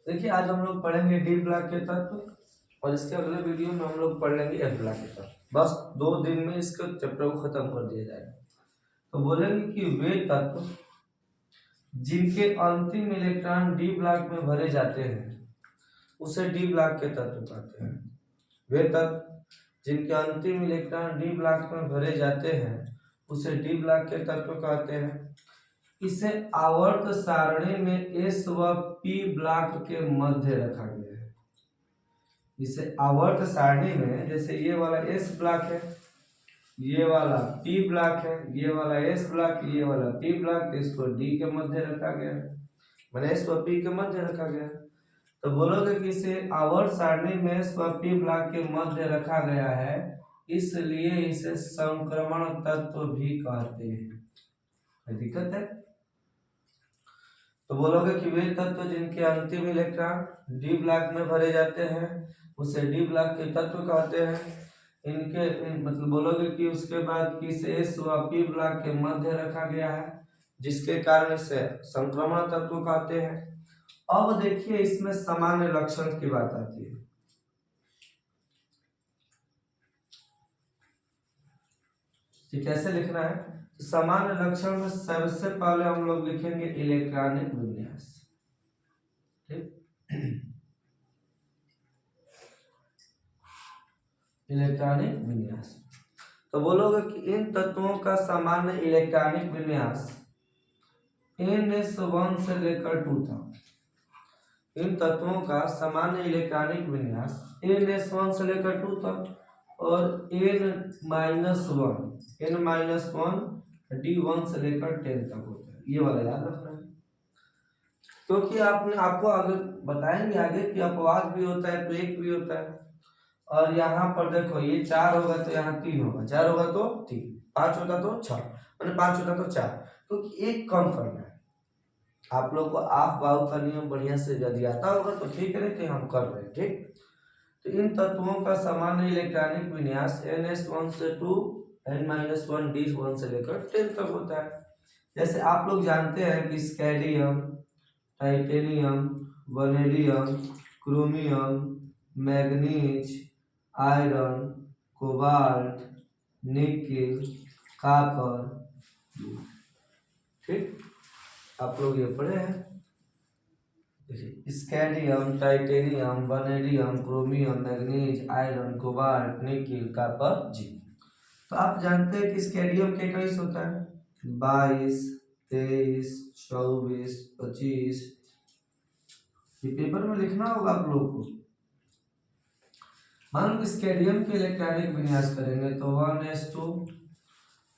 देखिए आज हम लोग पढ़ेंगे डी ब्लॉक के तत्व और इसके अगले वीडियो में हम लोग पढ़ लेंगे एफ ब्लॉक के तत्व। बस 2 दिन में इसके चैप्टर को खत्म कर दिया जाएगा। तो बोलेंगे कि वे तत्व जिनके अंतिम इलेक्ट्रॉन डी ब्लॉक में भरे जाते हैं उसे डी ब्लॉक के तत्व कहते हैं। वे तत्व जिनके अंतिम इलेक्ट्रॉन डी ब्लॉक में भरे जाते हैं उसे डी ब्लॉक के तत्व कहते हैं। इसे आवर्त सारणी में एस व पी ब्लॉक के मध्य रखा गया है। इसे आवर्त सारणी में जैसे ये वाला एस ब्लॉक है, ये वाला पी ब्लॉक है, ये वाला एस ब्लॉक, ये वाला पी ब्लॉक, इसको डी के मध्य रखा गया है, मैंने एस व पी के मध्य रखा गया है। तो बोलोगे कि इसे आवर्त सारणी में एस व पी ब्लॉक के मध्य रखा गया है, इसलिए इसे संक्रमण तत्व भी कहते हैं। कोई दिक्कत है? तो बोलोगे कि वे तत्व जिनके अंतिम इलेक्ट्रॉन डी ब्लॉक में भरे जाते हैं उसे डी ब्लॉक के तत्व कहते हैं। मतलब बोलोगे कि उसके बाद कि इसे एस व पी ब्लॉक के मध्य रखा गया है जिसके कारण इसे संक्रमण तत्व कहते हैं। अब देखिए इसमें सामान्य लक्षण की बात आती है। कैसे लिखना है? तो सामान्य लक्षण में सबसे पहले हम लोग लिखेंगे इलेक्ट्रॉनिक विन्यास। इलेक्ट्रॉनिक विन्यास। तो बोलोगे कि इन तत्वों का सामान्य इलेक्ट्रॉनिक विन्यास n1 से लेकर 2 तक। इन तत्वों का सामान्य इलेक्ट्रॉनिक विन्यास n1 से लेकर 2 तक और n-1 d1 से लेकर 10 तक होता है। ये वाला याद रखना है क्योंकि आपको आगे बताएंगे आगे कि अपवाद भी होता है, ब्रेक भी होता है। और यहाँ पर देखो ये 4 होगा तो यहाँ 3 होगा, 4 होगा तो 3, 5 होगा तो 6, मैंने 5 होगा तो 4, क्योंकि एक कम करना है। आप लोग को ऑफ बाउ का नियम बढ़िया से यदि आता होगा तो ठीक है कि हम कर रहे हैं। ठीक, तो इन तत्वों का सामान्य इलेक्ट्रॉनिक विन्यास ns1 से 2 n-1 d1 से लेकर 10 तक होता है। जैसे आप लोग जानते हैं कि scandium, titanium, vanadium, chromium, manganese, iron, cobalt, nickel, copper. ठीक, आप लोग ये पढ़े हैं। Scandium, titanium, vanadium, chromium, manganese, iron, cobalt, nickel, copper, zinc. तो आप जानते हैं कि स्कैंडियम के 21 होता है, 22, 23, 24, 25। ये पेपर में लिखना होगा आप लोग को। मान लो स्कैंडियम के इलेक्ट्रॉनिक विन्यास करेंगे तो 1s2,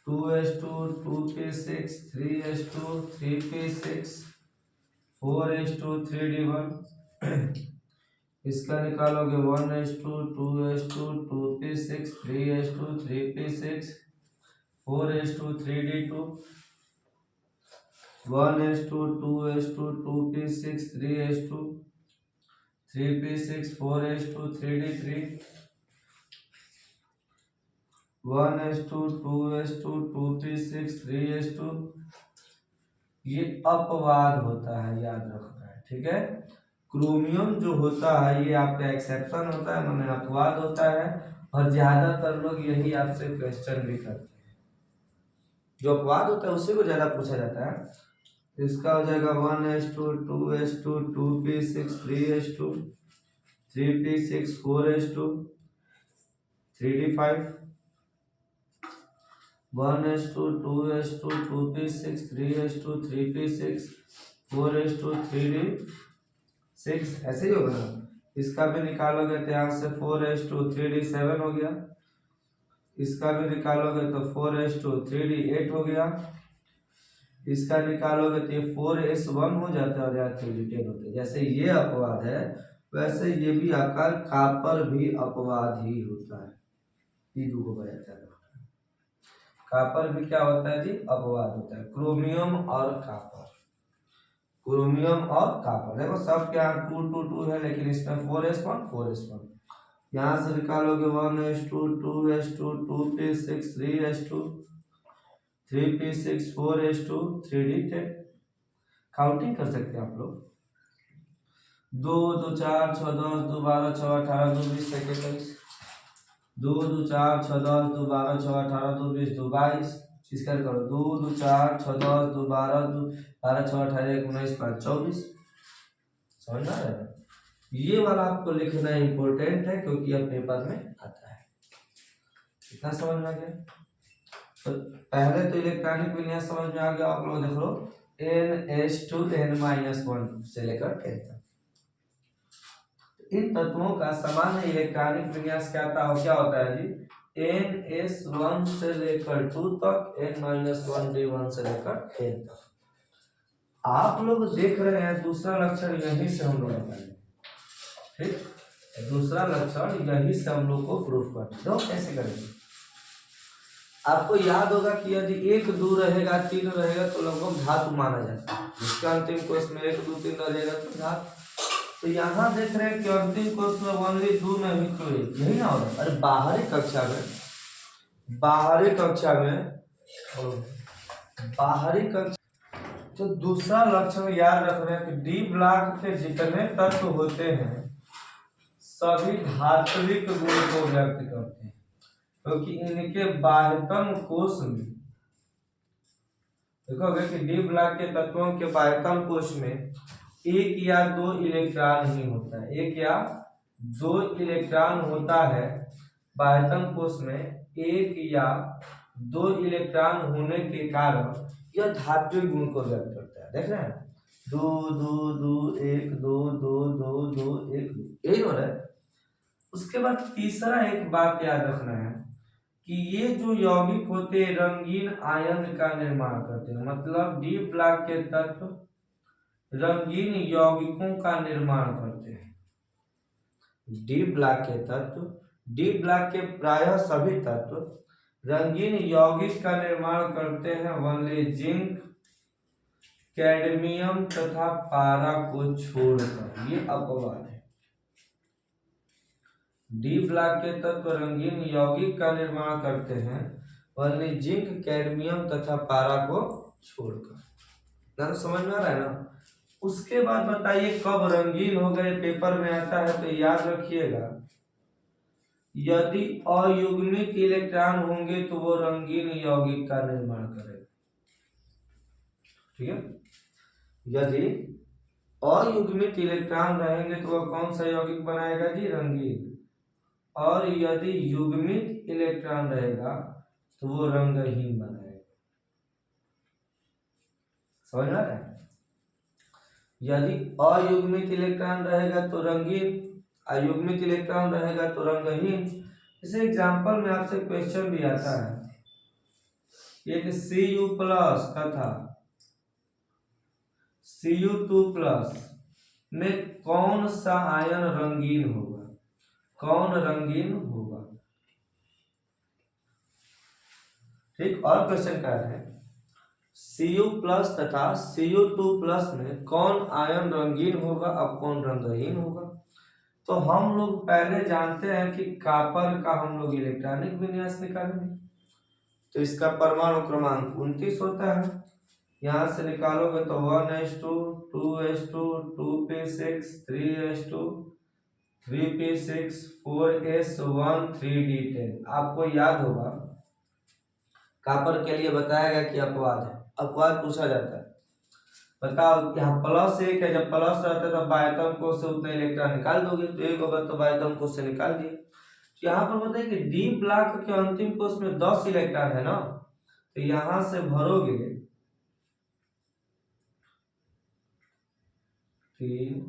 2s2, 2p6, 3s2, 3p6, 4s2, 3d1। इसका निकालोगे 1s2, 2s2, 2p6, 3s2, 3p6, 4s2, 3d2, 1s2, 2s2, 2p6, 3s2, 3p6, 4s2, 3d3, 1s2, 2s2, 2p6, 3s2। ये अपवाद होता है, याद रखना है। ठीक है, क्रोमियम जो होता है ये आपका एक्सेप्शन होता है, माने अपवाद होता है। और ज्यादातर लोग यही आपसे क्वेश्चन भी करते हैं, जो अपवाद होता है उसी को ज्यादा पूछा जाता है। इसका हो जाएगा 1s2, 2s2, 2p6, 3s2, 3p6, 4s2, 3d5, 1s2, 2s2, 2p6, 3s2, 3p6, 4s2, 3d6। ऐसे ही होगा ना। इसका भी निकालोगे तो यहाँ से 4s2, 3d7 हो गया। इसका भी निकालोगे तो 4s2, 3d8 हो गया। इसका निकालोगे तो ये 4s1 हो जाता है और यहाँ 3d10 होता है। जैसे ये अपवाद है वैसे ये भी आपका कॉपर भी अपवाद ही होता है। ये दो को जाता है। कॉपर भी क्या होता है जी? अपवाद होता है। क्रोमियम और कॉपर, क्रोमियम और कॉपर देखो सब क्या 2 2 2 है, लेकिन इसमें 4s1 4s1। यहाँ से निकालोगे 1s2, 2s2, 2p6, 3s2, 3p6, 4s2, 3d10। Counting कर सकते हैं आप लोग। दो दो चार छः दस दो बारह छः अठारह दो बीस इक्कीस, दो दो चार छः दस दो बारह छः अठारह दो बीस दो बाईस, इसका करो दो दो चार छः दस दो बारह छः अठारह एक उन्नीस पाँच 24। समझ में आ रहा है? ये वाला आपको लिखना इम्पोर्टेंट है क्योंकि यह पेपर में आता है। कितना समझ में आ गया? तो पहले तो इलेक्ट्रॉनिक विन्यास समझ में आ गया। आप लोग देख लो n/2 n-1 से लेकर 10 तक। इन तत्वों का सामान्य इलेक्ट्रॉनिक विन्यास क्या होता है जी? n(s)(1) से लेकर 2 तक, n-1(d)(1) से लेकर 10 तक। आप लोग देख रहे हैं दूसरा लक्षण यहीं से हम लोग निकालेंगे। ठीक, दूसरा लक्षण यहीं से हम लोग को प्रूफ करना। तो कैसे करेंगे? आपको याद होगा कि यदि 1 2 रहेगा 3 रहेगा तो लगभग धातु माना जाता है। जिसका अंतिम कोष में 1 2 3 रहेगा तो धातु। तो यहाँ देख रहे हैं कि अंतिम कोष में ओनली 2 नहीं तो 1, यही ना होगा। अरे बाहरी कक्षा में तो दूसरा लक्षण याद रख रहे हैं कि डी ब्लॉक के जितने तत्व होते हैं सभी धात्विक गुण को व्यक्त करते हैं, क्योंकि इनके बाह्यतम कोश में देखोगे कि डी ब्लॉक के तत्वों के बाह्यतम कोश में 1 या 2 इलेक्ट्रॉन ही होता है। 1 या 2 इलेक्ट्रॉन होता है बाह्यतम कोश में। 1 या 2 इलेक्ट्रॉन होने के कारण यह धात्विक गुण को व्यक्त करता है। देख रहे हैं 2 2 2 1 2 2 2 2 1 2, यही हो रहा है। उसके बाद तीसरा एक बात याद रखना है कि ये जो यौगिक होते हैं रंगीन आयन का निर्माण करते हैं। मतलब डी ब्लॉक के तत्व रंगीन यौगिकों का निर्माण करते हैं। डी ब्लॉक के तत्व, डी ब्लॉक के प्रायः सभी तत्व रंगीन यौगिक का निर्माण करते हैं वनले जिंक, कैडमियम तथा पारा को छोड़कर। ये अपवाद है। डी ब्लॉक के तत्व रंगीन यौगिक का निर्माण करते हैं वनली जिंक, कैडमियम तथा पारा को छोड़कर। ना तो समझ में आ रहा है ना? उसके बाद बताइए कब रंगीन हो गए, पेपर में आता है तो याद रखिएगा यदि अयुग्मित इलेक्ट्रॉन होंगे तो वो रंगीन यौगिक का निर्माण करेगा। ठीक है, यदि अयुग्मित इलेक्ट्रॉन रहेंगे तो वह कौन सा यौगिक बनाएगा जी? रंगीन। और यदि युग्मित इलेक्ट्रॉन रहेगा तो वो रंगहीन बनाएगा। समझ रहा है? यदि अयुग्मित इलेक्ट्रॉन रहेगा तो रंगीन, अयुग्मित इलेक्ट्रॉन रहेगा तो रंगहीन। इसे एग्जांपल में आपसे क्वेश्चन भी आता है। एक Cu+ तथा Cu2+ में कौन सा आयन रंगीन होगा? कौन रंगीन होगा? ठीक, और क्वेश्चन क्या है? Cu+ तथा Cu2+ में कौन आयन रंगीन होगा, अब कौन रंगहीन होगा? तो हम लोग पहले जानते हैं कि कॉपर का हम लोग इलेक्ट्रॉनिक विन्यास निकालेंगे। तो इसका परमाणु क्रमांक 29 होता है। यहां से निकालोगे तो 1s2 2s2 2p6 3s2 3p6 4s1 3d10। आपको याद होगा कॉपर के लिए बताया गया कि अपवाद है। अपवाद पूछा जाता है, बताओ यहाँ +1 है, जब प्लस रहता है तब बाह्यतम कोश से उतना इलेक्ट्रॉन निकाल दोगे, तो 1 होगा तो बाह्यतम कोश से निकाल दिए। तो यहाँ पर बताइए कि डी ब्लॉक के अंतिम कोश में 10 इलेक्ट्रॉन है ना, तो यहां से भरोगे 3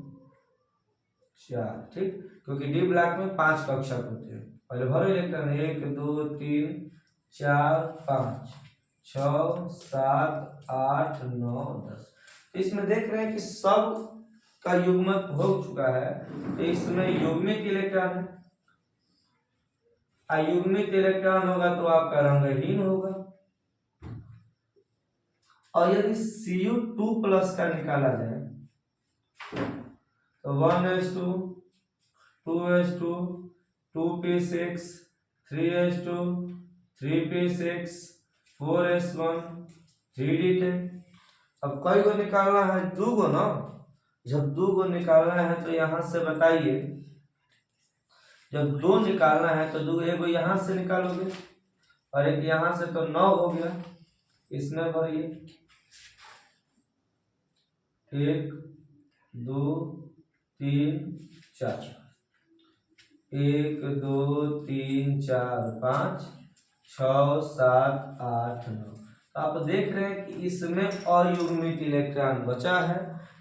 4, ठीक, क्योंकि डी ब्लॉक में 5 कक्षक होते हैं। पहले भरो इलेक्ट्रॉन 1 2 3 4 5 6 7 8 9 10। तो इसमें देख रहे हैं कि सब का युग्मक हो चुका है, तो इसमें युग्मित इलेक्ट्रॉन है। अयुग्मित इलेक्ट्रॉन होगा तो आपका रंगहीन होगा। और यदि Cu2+ का निकाला जाए तो 1s2 2s2 2p6 3s2 3p6 4s1 3d10। अब कई को निकालना है? 2 को ना, जब 2 को निकालना है तो यहाँ से बताइए, जब 2 निकालना है तो 2 एक यहाँ से निकालोगे और एक यहाँ से, तो 9 हो गया। इसमें भरिए 1 2 3 4, 1 2 3 4 5 6 7 8 9। तो आप देख रहे हैं कि इसमें अयुग्मित इलेक्ट्रॉन बचा है,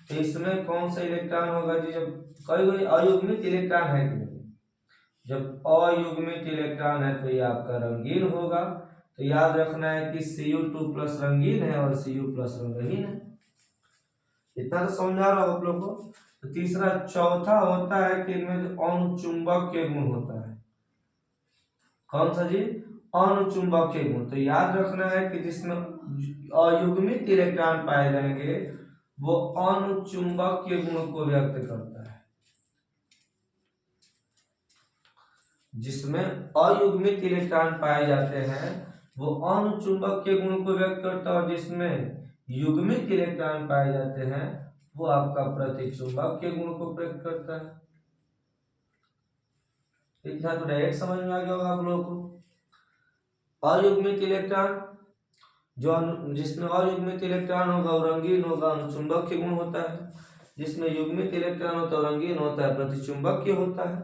तो इसमें कौन सा इलेक्ट्रॉन होगा जी? जब कोई अयुग्मित इलेक्ट्रॉन है कि नहीं, जब अयुग्मित इलेक्ट्रॉन है तो ये आपका रंगीन होगा। तो याद रखना है कि Cu2+ रंगीन है और Cu+ रंगहीन है। इतना तो समझ आ रहा हो आप लोग को। तो तीसरा चौथा होता है कि इनमें जो अनुचुंबकीय गुण होता है, कौन सा जी? अनुचुंबकीय गुण। तो याद रखना है कि जिसमें अयुग्मित इलेक्ट्रॉन पाए जाएंगे वो अनुचुंबकीय गुण को व्यक्त करता है। जिसमें अयुग्मित इलेक्ट्रॉन पाए जाते हैं वो अनुचुंबकीय गुण को व्यक्त करता है, और जिसमें युग्मित इलेक्ट्रॉन पाए जाते हैं वो आपका प्रतिचुंबकीय गुण को व्यक्त करता है। इतना तो डायरेक्ट समझ में आ गया होगा आप लोगों को। अयुग्मित इलेक्ट्रॉन जो जिसमें अयुग्मित इलेक्ट्रॉन होगा वो रंगीन होगा, अनुचुंबकीय गुण होता है। जिसमें युग्मित इलेक्ट्रॉन होता है रंगीन होता है, प्रतिचुंबकीय होता है।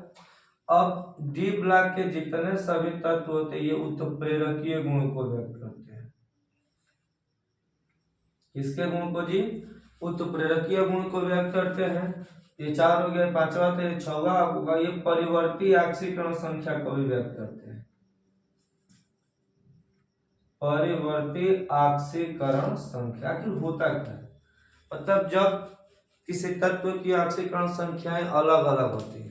अब डी ब्लॉक के जितने सभी तत्व होते हैं ये उत्प्रेरकीय गुण को व्यक्त करते हैं। किसके गुण को जी? उत्प्रेरकीय गुण को व्यक्त करते हैं। ये 4 हो गया, 5वां तो ये 6वां होगा, ये परिवर्ती ऑक्सीकरण संख्या को भी व्यक्त करते हैं। परिवर्ती ऑक्सीकरण संख्या की होता क्या है? मतलब जब किसी तत्व की ऑक्सीकरण संख्याएं अलग अलग होती है,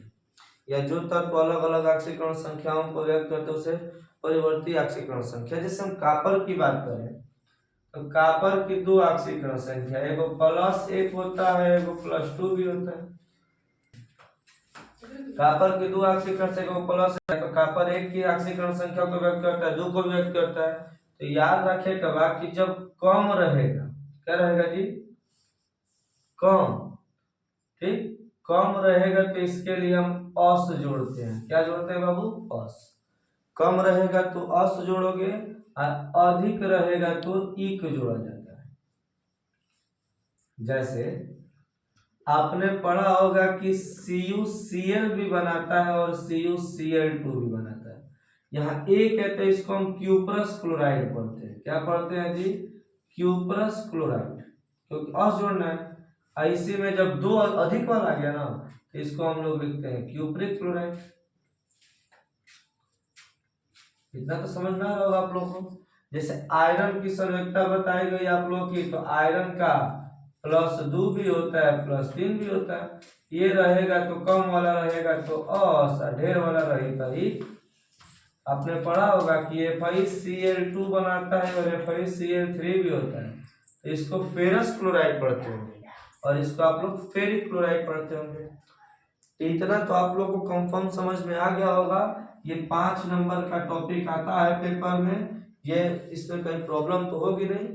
या जो तत्व अलग अलग ऑक्सीकरण संख्याओं को व्यक्त करते हैं उसे परिवर्ती ऑक्सीकरण संख्या। जैसे हम कॉपर की बात करें तो कॉपर की 2 ऑक्सीकरण संख्या, एगो +1 होता है, एगो +2 भी होता है। कॉपर की 2 ऑक्सीकरण संख्या को प्लस है तो कॉपर 1 की ऑक्सीकरण संख्या को व्यक्त करता है, 2 को व्यक्त करता है। तो याद रखिएगा कि जब कम रहेगा, क्या रहेगा जी? कम, ठीक, कम रहेगा तो इसके लिए हम अस जोड़ते हैं। क्या जोड़ते हैं बाबू? अस। कम रहेगा तो अस जोड़ोगे और अधिक रहेगा तो इक जोड़ा जाता है। जैसे आपने पढ़ा होगा कि CuCl भी बनाता है और CuCl2 भी बनाता है। यहाँ एक है तो इसको हम क्यूप्रस क्लोराइड पढ़ते हैं। क्या पढ़ते हैं जी? क्यूप्रस क्लोराइड, क्योंकि अस जोड़ना है। इसी में जब 2 अधिक वाला आ गया ना तो इसको हम लोग लिखते हैं क्यूप्रिक क्लोराइड। इतना तो समझ में आ रहा होगा आप लोगों को। जैसे आयरन की संयोजकता बताई गई आप लोग की, तो आयरन का +2 भी होता है, +3 भी होता है। ये रहेगा तो कम वाला रहेगा तो अस, ढेर वाला रहेगा ही। आपने पढ़ा होगा कि FeCl2 बनाता है और FeCl3 भी होता है। तो इसको फेरस क्लोराइड पढ़ते होंगे और इसको आप लोग फेरिक क्लोराइड पढ़ते होंगे। इतना तो आप लोग को कंफर्म समझ में आ गया होगा। ये 5 नंबर का टॉपिक आता है पेपर में, ये इसमें कोई प्रॉब्लम तो होगी नहीं।